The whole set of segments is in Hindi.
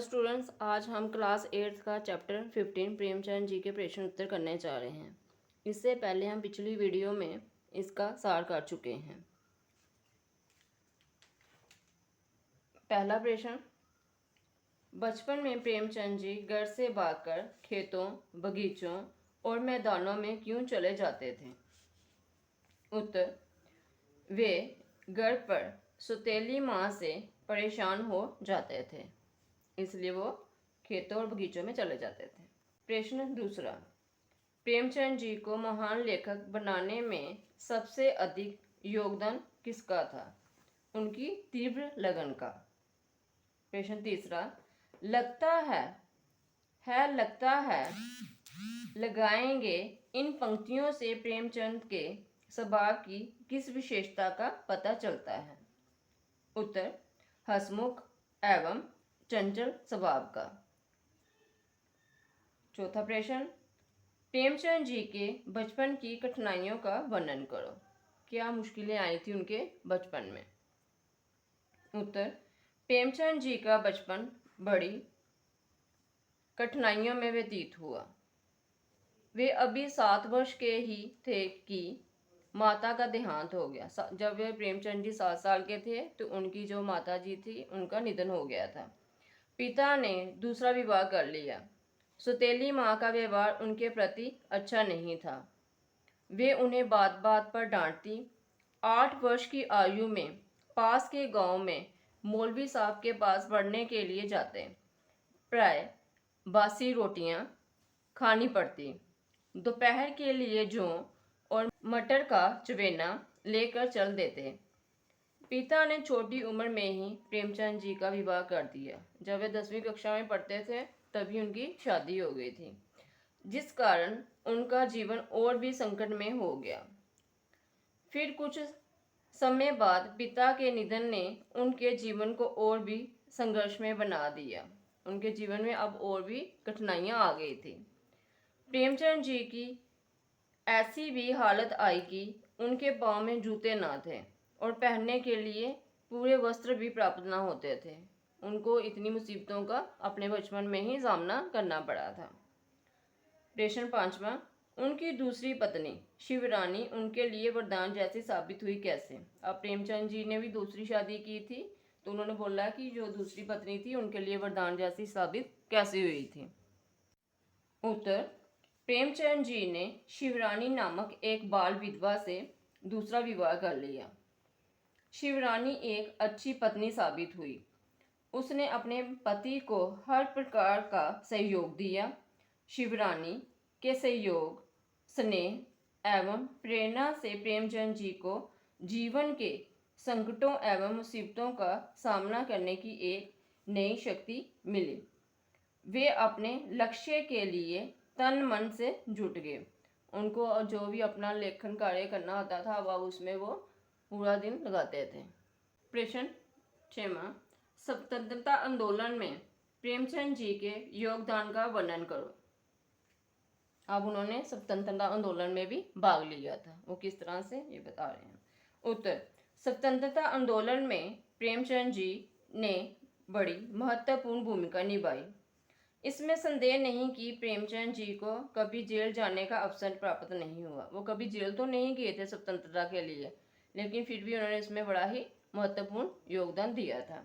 स्टूडेंट्स, आज हम क्लास 8th का चैप्टर 15 प्रेमचंद जी के प्रश्न उत्तर करने जा रहे हैं। इससे पहले हम पिछली वीडियो में इसका सार कर चुके हैं। पहला प्रश्न, बचपन में प्रेमचंद जी घर से भागकर खेतों, बगीचों और मैदानों में क्यों चले जाते थे? उत्तर, वे घर पर सौतेली माँ से परेशान हो जाते थे, इसलिए वो खेतों और बगीचों में चले जाते थे। प्रश्न दूसरा, प्रेमचंद जी को महान लेखक बनाने में सबसे अधिक योगदान किसका था? उनकी तीव्र लगन का। प्रश्न तीसरा, लगता है लगाएंगे इन पंक्तियों से प्रेमचंद के स्वभाव की किस विशेषता का पता चलता है? उत्तर, हंसमुख एवं चंचल स्वभाव का। चौथा प्रश्न, प्रेमचंद जी के बचपन की कठिनाइयों का वर्णन करो। क्या मुश्किलें आई थी उनके बचपन में? उत्तर, प्रेमचंद जी का बचपन बड़ी कठिनाइयों में व्यतीत हुआ। वे अभी 7 वर्ष के ही थे कि माता का देहांत हो गया। जब वे प्रेमचंद जी 7 साल के थे तो उनकी जो माता जी थी उनका निधन हो गया था। पिता ने दूसरा विवाह कर लिया। सौतेली माँ का व्यवहार उनके प्रति अच्छा नहीं था। वे उन्हें बात बात पर डांटती। 8 वर्ष की आयु में पास के गांव में मौलवी साहब के पास पढ़ने के लिए जाते। प्राय बासी रोटियां खानी पड़ती। दोपहर के लिए जौ और मटर का चवेना लेकर चल देते। पिता ने छोटी उम्र में ही प्रेमचंद जी का विवाह कर दिया। जब वे 10वीं कक्षा में पढ़ते थे तभी उनकी शादी हो गई थी, जिस कारण उनका जीवन और भी संकट में हो गया। फिर कुछ समय बाद पिता के निधन ने उनके जीवन को और भी संघर्ष में बना दिया। उनके जीवन में अब और भी कठिनाइयां आ गई थी। प्रेमचंद जी की ऐसी भी हालत आई कि उनके पाँव में जूते ना थे और पहनने के लिए पूरे वस्त्र भी प्राप्त ना होते थे। उनको इतनी मुसीबतों का अपने बचपन में ही सामना करना पड़ा था। प्रश्न 5वां, उनकी दूसरी पत्नी शिवरानी उनके लिए वरदान जैसी साबित हुई कैसे? अब प्रेमचंद जी ने भी दूसरी शादी की थी तो उन्होंने बोला कि जो दूसरी पत्नी थी उनके लिए वरदान जैसी साबित कैसे हुई थी? उत्तर, प्रेमचंद जी ने शिवरानी नामक एक बाल विधवा से दूसरा विवाह कर लिया। शिवरानी एक अच्छी पत्नी साबित हुई। उसने अपने पति को हर प्रकार का सहयोग दिया। शिवरानी के सहयोग, स्नेह एवं प्रेरणा से प्रेमचंद जी को जीवन के संकटों एवं मुसीबतों का सामना करने की एक नई शक्ति मिली। वे अपने लक्ष्य के लिए तन मन से जुट गए। उनको जो भी अपना लेखन कार्य करना होता था वह उसमें वो पूरा दिन लगाते थे। प्रश्न 6वां, स्वतंत्रता आंदोलन में प्रेमचंद जी के योगदान का वर्णन करो। अब उन्होंने स्वतंत्रता आंदोलन में भी भाग लिया था, वो किस तरह से ये बता रहे हैं। उत्तर, स्वतंत्रता आंदोलन में प्रेमचंद जी ने बड़ी महत्वपूर्ण भूमिका निभाई। इसमें संदेह नहीं कि प्रेमचंद जी को कभी जेल जाने का अवसर प्राप्त नहीं हुआ। वो कभी जेल तो नहीं गए थे स्वतंत्रता के लिए, लेकिन फिर भी उन्होंने इसमें बड़ा ही महत्वपूर्ण योगदान दिया था।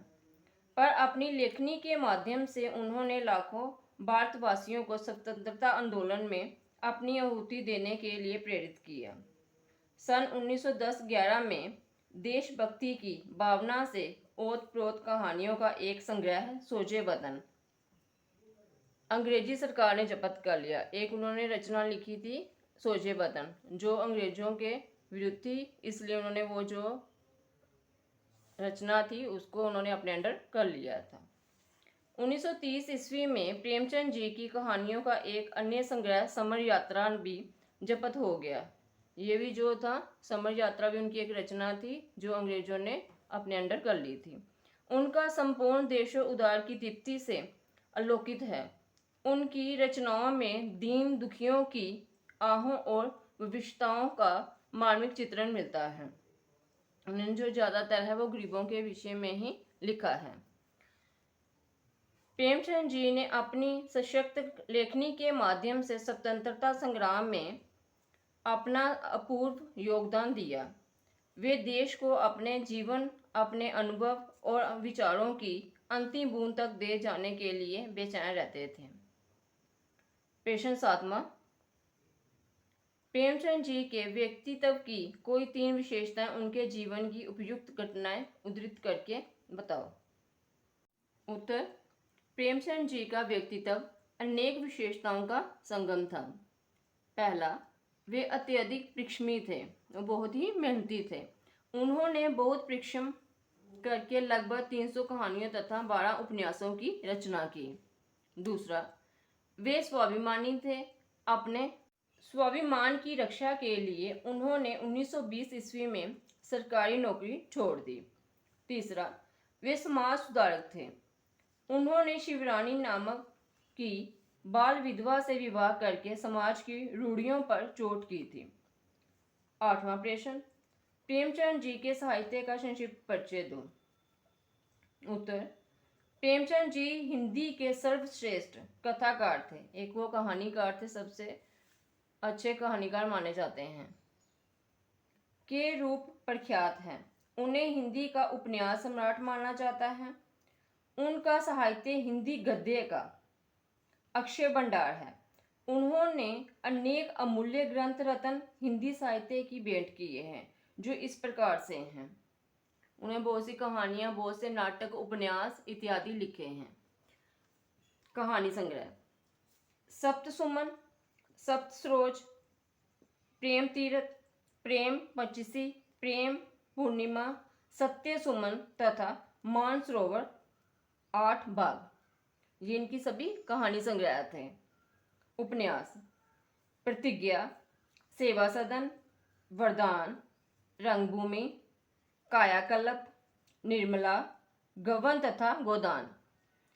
पर अपनी लेखनी के माध्यम से उन्होंने लाखों भारतवासियों को स्वतंत्रता आंदोलन में अपनी आहुति देने के लिए प्रेरित किया। सन 1910-11 में देशभक्ति की भावना से ओत-प्रोत कहानियों का एक संग्रह सोजे वतन अंग्रेजी सरकार ने जब्त कर लिया। एक उन्होंने रचना लिखी थी सोजे वतन, जो अंग्रेजों के विरुद्ध थी, इसलिए उन्होंने वो जो रचना थी उसको उन्होंने अपने अंडर कर लिया था। 1930 ईस्वी में प्रेमचंद जी की कहानियों का एक अन्य संग्रह समर यात्रा भी जब्त हो गया। ये भी जो था समर यात्रा भी उनकी एक रचना थी जो अंग्रेजों ने अपने अंडर कर ली थी। उनका संपूर्ण देशो उद्धार की दीप्ति से आलोकित है। उनकी रचनाओं में दीन दुखियों की आहों और विवशताओं का मार्मिक चित्रण मिलता है। उन्होंने जो ज़्यादातर है वो गरीबों के विषय में ही लिखा है। प्रेमचंद जी ने अपनी सशक्त लेखनी के माध्यम से स्वतंत्रता संग्राम में अपना अपूर्व योगदान दिया। वे देश को अपने जीवन, अपने अनुभव और विचारों की अंतिम बूंद तक दे जाने के लिए बेचैन रहते थे। प्रश्न 7वां, प्रेमचंद जी के व्यक्तित्व की कोई 3 विशेषताएं उनके जीवन की उपयुक्त घटनाएं उद्धृत करके बताओ। उत्तर, प्रेमचंद जी का व्यक्तित्व अनेक विशेषताओं का संगम था। पहला, वे अत्यधिक परिश्रमी थे, बहुत ही मेहनती थे। उन्होंने बहुत परिश्रम करके लगभग 300 कहानियों तथा 12 उपन्यासों की रचना की। दूसरा, वे स्वाभिमानी थे। अपने स्वाभिमान की रक्षा के लिए उन्होंने 1920 ईस्वी में सरकारी नौकरी छोड़ दी। तीसरा, वे समाज सुधारक थे। उन्होंने शिवरानी नामक की बाल विधवा से विवाह करके समाज की रूढ़ियों पर चोट की थी। 8वां प्रश्न, प्रेमचंद जी के साहित्य का संक्षिप्त परिचय दो। उत्तर, प्रेमचंद जी हिंदी के सर्वश्रेष्ठ कथाकार थे। एक वो कहानीकार थे, सबसे अच्छे कहानीकार माने जाते हैं, के रूप प्रख्यात हैं। उन्हें हिंदी का उपन्यास सम्राट माना जाता है। उनका साहित्य हिंदी गद्य का अक्षय भंडार है। उन्होंने अनेक अमूल्य ग्रंथ रत्न हिंदी साहित्य की भेंट किए हैं, जो इस प्रकार से हैं। उन्हें बहुत सी कहानियां, बहुत से नाटक, उपन्यास इत्यादि लिखे हैं। कहानी संग्रह: सप्तसुमन, सप्तसरोज, प्रेम तीर्थ, प्रेम पचीसी, प्रेम पूर्णिमा, सत्य सुमन तथा मानसरोवर 8 भाग, ये इनकी सभी कहानी संग्रह थे। उपन्यास: प्रतिज्ञा, सेवा सदन, वरदान, रंगभूमि, कायाकल्प, निर्मला, गबन तथा गोदान,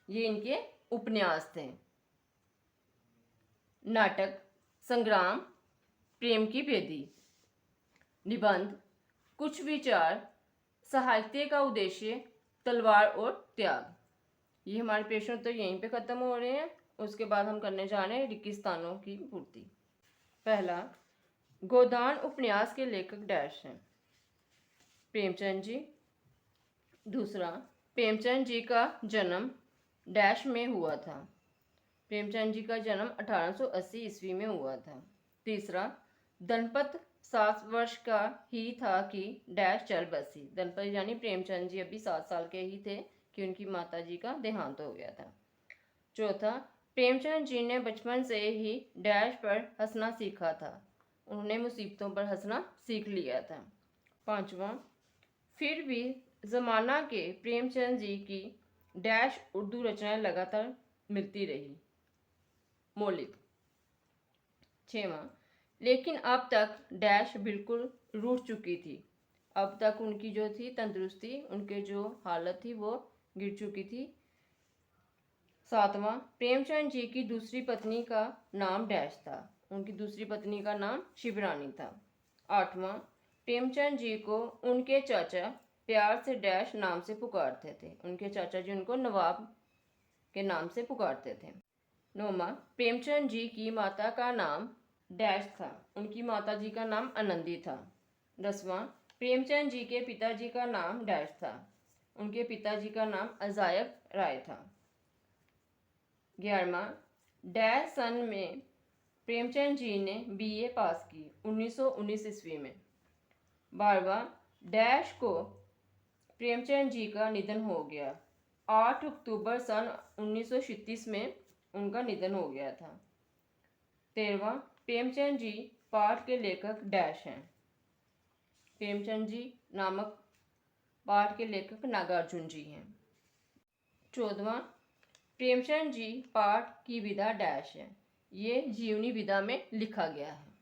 ये इनके उपन्यास थे। नाटक: संग्राम, प्रेम की बेदी। निबंध: कुछ विचार, साहित्य का उद्देश्य, तलवार और त्याग। ये हमारे प्रश्न तो यहीं पे खत्म हो रहे हैं। उसके बाद हम करने जा रहे हैं रिक्तिस्थानों की पूर्ति। पहला, गोदान उपन्यास के लेखक डैश हैं। प्रेमचंद जी। दूसरा, प्रेमचंद जी का जन्म डैश में हुआ था। प्रेमचंद जी का जन्म 1880 ईस्वी में हुआ था। तीसरा, दंपत 7 वर्ष का ही था कि डैश चल बसी। दंपत यानी प्रेमचंद जी अभी 7 साल के ही थे कि उनकी माता जी का देहांत हो गया था। चौथा, प्रेमचंद जी ने बचपन से ही डैश पर हंसना सीखा था। उन्होंने मुसीबतों पर हंसना सीख लिया था। पांचवा, फिर भी जमाना के प्रेमचंद जी की डैश उर्दू रचनाएं लगातार मिलती रही, मौलिक। छठवां, लेकिन अब तक डैश बिल्कुल रूठ चुकी थी। अब तक उनकी जो थी तंदुरुस्ती, उनके जो हालत थी वो गिर चुकी थी। सातवां, प्रेमचंद जी की दूसरी पत्नी का नाम डैश था। उनकी दूसरी पत्नी का नाम शिवरानी था। आठवां, प्रेमचंद जी को उनके चाचा प्यार से डैश नाम से पुकारते थे। उनके चाचा जी उनको नवाब के नाम से पुकारते थे। नौवां, प्रेमचंद जी की माता का नाम डैश था। उनकी माता जी का नाम आनंदी था। 10वां, प्रेमचंद जी के पिताजी का नाम डैश था। उनके पिताजी का नाम अजायब राय था। 11वां, डैश सन में प्रेमचंद जी ने BA पास की 1919 ईस्वी में। 12वां, डैश को प्रेमचंद जी का निधन हो गया। 8 अक्टूबर सन 1936 में उनका निधन हो गया था। 13वां, प्रेमचंद जी पाठ के लेखक डैश हैं। प्रेमचंद जी नामक पाठ के लेखक नागार्जुन जी हैं। 14वां, प्रेमचंद जी पाठ की विधा डैश है। ये जीवनी विधा में लिखा गया है।